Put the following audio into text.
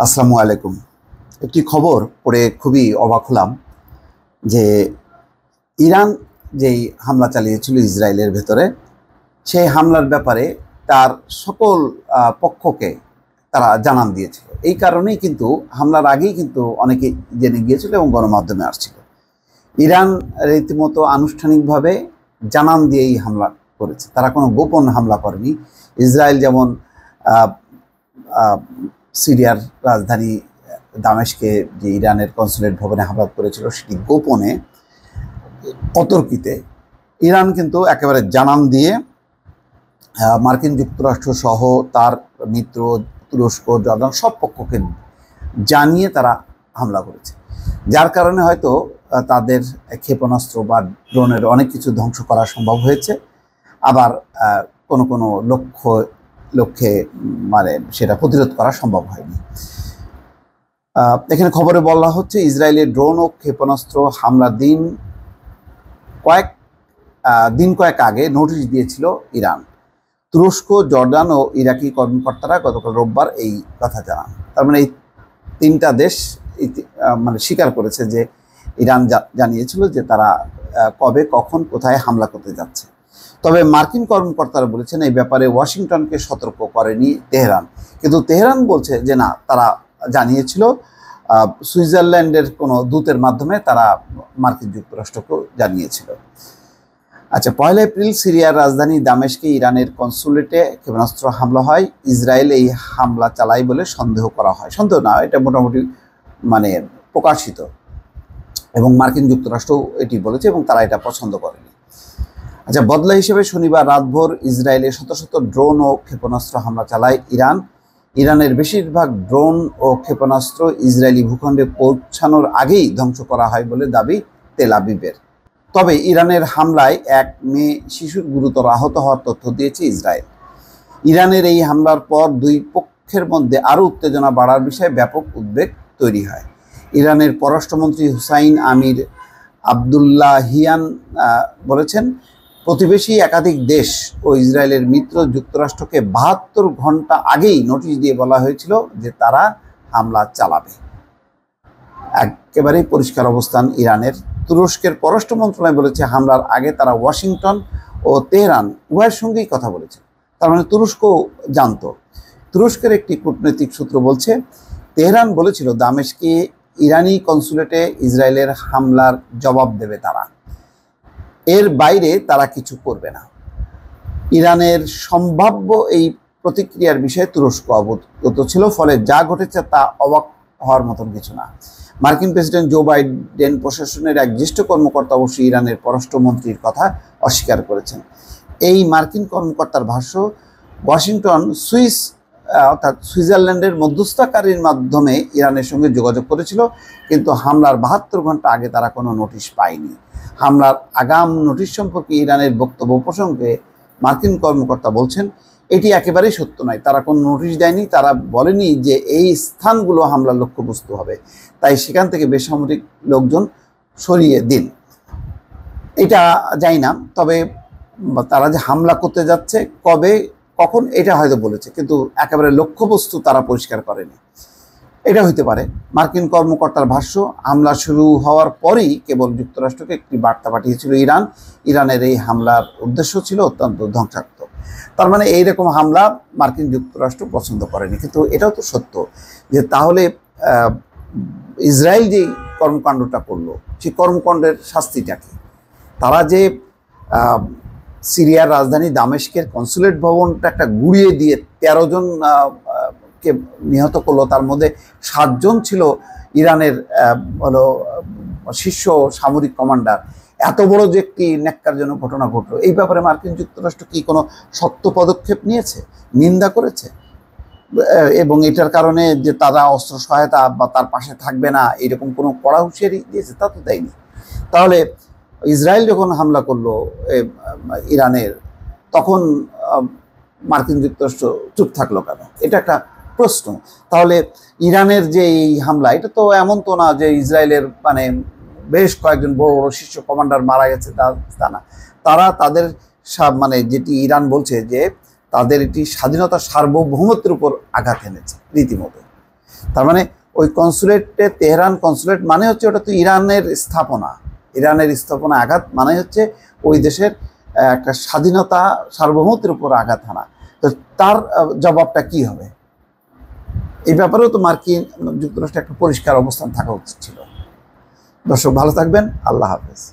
আসসালামু আলাইকুম। একটি খবর পড়ে খুবই অবাক হলাম যে ইরান যেই হামলা চালিয়েছিল ইসরায়েলের ভেতরে, সেই হামলার ব্যাপারে তার সকল পক্ষকে তারা জানান দিয়েছিল। এই কারণেই কিন্তু হামলার আগেই কিন্তু অনেকে জেনে গিয়েছিল এবং গণমাধ্যমে আসছিল। ইরান রীতিমতো আনুষ্ঠানিকভাবে জানান দিয়েই হামলা করেছে, তারা কোনো গোপন হামলা করেনি। ইসরায়েল যেমন সিরিয়ার রাজধানী দামেস্কে যে ইরানের কনসুলেট ভবনে হামলা করেছিল সেটি গোপনে অতর্কিতে, ইরান কিন্তু একেবারে জানান দিয়ে মার্কিন যুক্তরাষ্ট্র সহ তার মিত্র তুরস্ক, জর্ডান সব পক্ষকে জানিয়ে তারা হামলা করেছে। যার কারণে হয়তো তাদের ক্ষেপণাস্ত্র বা ড্রোনের অনেক কিছু ধ্বংস করা সম্ভব হয়েছে, আবার কোনো লক্ষ্যে মানে সেটা প্রতিরোধ করা সম্ভব হয়নি। এখানে খবরে বলা হচ্ছে ইসরায়েলের ড্রোন ও ক্ষেপণাস্ত্র হামলার দিন কয়েক আগে নোটিশ দিয়েছিল ইরান। তুরস্ক, জর্ডান ও ইরাকি কর্মকর্তারা গতকাল রোববার এই কথা জানান। তার মানে এই তিনটা দেশ মানে স্বীকার করেছে যে ইরান জানিয়েছিল যে তারা কবে, কখন, কোথায় হামলা করতে যাচ্ছে। তবে মার্কিন কর্মকর্তারা বলেছেন এই ব্যাপারে ওয়াশিংটনকে সতর্ক করেনি তেহরান, কিন্তু তেহরান বলছে যে না, তারা জানিয়েছিল। সুইজারল্যান্ডের কোনো দূতের মাধ্যমে তারা মার্কিন যুক্তরাষ্ট্রকেও জানিয়েছিল। আচ্ছা, 1 এপ্রিল সিরিয়ার রাজধানী দামেস্কে ইরানের কনসুলেটে ক্ষেপণাস্ত্র হামলা হয়। ইসরায়েল এই হামলা চালায় বলে সন্দেহ করা হয়। সন্দেহ না, এটা মোটামুটি মানে প্রকাশিত, এবং মার্কিন যুক্তরাষ্ট্র এটি বলেছে এবং তারা এটা পছন্দ করেনি। আচ্ছা, বদলা হিসেবে শনিবার রাতভর ইসরায়েলে শত শত ড্রোন ও ক্ষেপণাস্ত্র হামলা চালায় ইরান। ইরানের বেশিরভাগ ড্রোন ও ক্ষেপণাস্ত্র ইসরায়েলি ভূখণ্ডে পৌঁছানোর আগেই ধ্বংস করা হয় বলে দাবি তেল আবিবের। তবে ইরানের হামলায় এক মেয়ে শিশুর গুরুতর আহত হওয়ার তথ্য দিয়েছে ইসরায়েল। ইরানের এই হামলার পর দুই পক্ষের মধ্যে আরও উত্তেজনা বাড়ার বিষয়ে ব্যাপক উদ্বেগ তৈরি হয়। ইরানের পররাষ্ট্রমন্ত্রী হুসাইন আমির আবদুল্লাহিয়ান বলেছেন, প্রতিবেশী একাধিক দেশ ও ইসরায়েলের মিত্র যুক্তরাষ্ট্রকে 72 ঘন্টা আগেই নোটিশ দিয়ে বলা হয়েছিল যে তারা হামলা চালাবে। একেবারেই পরিষ্কার অবস্থান ইরানের। তুরস্কের পররাষ্ট্র মন্ত্রণালয় বলেছে হামলার আগে তারা ওয়াশিংটন ও তেহরান উভয়ের সঙ্গেই কথা বলেছে। তার মানে তুরস্ক জানত। তুরস্কের একটি কূটনৈতিক সূত্র বলছে তেহরান বলেছিল দামেস্কে ইরানি কনসুলেটে ইসরায়েলের হামলার জবাব দেবে তারা, এর বাইরে তারা কিছু করবে না। ইরানের সম্ভাব্য এই প্রতিক্রিয়ার বিষয়ে তুরস্ক অবগত ছিল, ফলে যা ঘটেছে তা অবাক হওয়ার মতন কিছু না। মার্কিন প্রেসিডেন্ট জো বাইডেন প্রশাসনের এক জ্যেষ্ঠ কর্মকর্তা অবশ্যই ইরানের পররাষ্ট্রমন্ত্রীর কথা অস্বীকার করেছেন। এই মার্কিন কর্মকর্তার ভাষ্য, ওয়াশিংটন অর্থাৎ সুইজারল্যান্ডের মধ্যস্থতাকারীর মাধ্যমে ইরানের সঙ্গে যোগাযোগ করেছিল, কিন্তু হামলার 72 ঘন্টা আগে তারা কোনো নোটিশ পায়নি। হামলার আগাম নোটিশ সম্পর্কে ইরানের বক্তব্য প্রসঙ্গে মার্কিন কর্মকর্তা বলছেন, এটি একেবারেই সত্য নয়। তারা কোনো নোটিশ দেয়নি, তারা বলেনি যে এই স্থানগুলো হামলার লক্ষ্যবস্তু হবে, তাই সেখান থেকে বেসামরিক লোকজন সরিয়ে দিন। এটা জানি না, তবে তারা যে হামলা করতে যাচ্ছে কবে, কখন, এটা হয়তো বলেছে, কিন্তু একেবারে লক্ষ্যবস্তু তারা পরিষ্কার করেনি। এটা হইতে পারে। মার্কিন কর্মকর্তার ভাষ্য, হামলা শুরু হওয়ার পরেই কেবল যুক্তরাষ্ট্রকে একটি বার্তা পাঠিয়েছিল ইরান। ইরানের এই হামলার উদ্দেশ্য ছিল অত্যন্ত ধ্বংসাত্মক। তার মানে এইরকম হামলা মার্কিন যুক্তরাষ্ট্র পছন্দ করেনি। কিন্তু এটাও তো সত্য যে তাহলে ইসরায়েল যে কর্মকাণ্ডটা করলো, সেই কর্মকাণ্ডের শাস্তিটা কি? তারা যে সিরিয়ার রাজধানী দামেস্কের কনসুলেট ভবনটা একটা গুড়িয়ে দিয়ে 13 জন কে নিহত করলো, তার মধ্যে 7 জন ছিল ইরানের শীর্ষ সামরিক কমান্ডার। এত বড় যে একটি ন্যাক্কারজনক ঘটনা ঘটলো, এই ব্যাপারে মার্কিন যুক্তরাষ্ট্র কি কোনো শক্ত পদক্ষেপ নিয়েছে, নিন্দা করেছে? এবং এটার কারণে যে তারা অস্ত্র সহায়তা বা তার পাশে থাকবে না এরকম কোনো কড়া হুঁশিয়ারি দিয়েছে? তা তো দেয়নি। তাহলে ইসরায়েল যখন হামলা করলো ইরানের, তখন মার্কিন যুক্তরাষ্ট্র চুপ থাকলো কেন? এটা একটা প্রশ্ন। তাহলে ইরানের যে এই হামলা, এটা তো এমন তো না যে ইসরায়েলের মানে বেশ কয়েকজন বড় বড় শীর্ষ কমান্ডার মারা গেছে, তা না। তারা তাদের মানে যেটি ইরান বলছে যে তাদের এটি স্বাধীনতা সার্বভৌমত্বের উপর আঘাত এনেছে রীতিমতো। তার মানে ওই কনসুলেটে, তেহরান কনসুলেট মানে হচ্ছে ওটা তো ইরানের স্থাপনা, ইরানের স্থাপনা আঘাত মানে হচ্ছে ওই দেশের একটা স্বাধীনতা, সার্বভৌমত্বের উপর আঘাত হানা। তো তার জবাবটা কি হবে, এই ব্যাপারেও তো মার্কিন যুক্তরাষ্ট্রের একটা পরিষ্কার অবস্থান থাকা উচিত ছিল। দর্শক ভালো থাকবেন, আল্লাহ হাফেজ।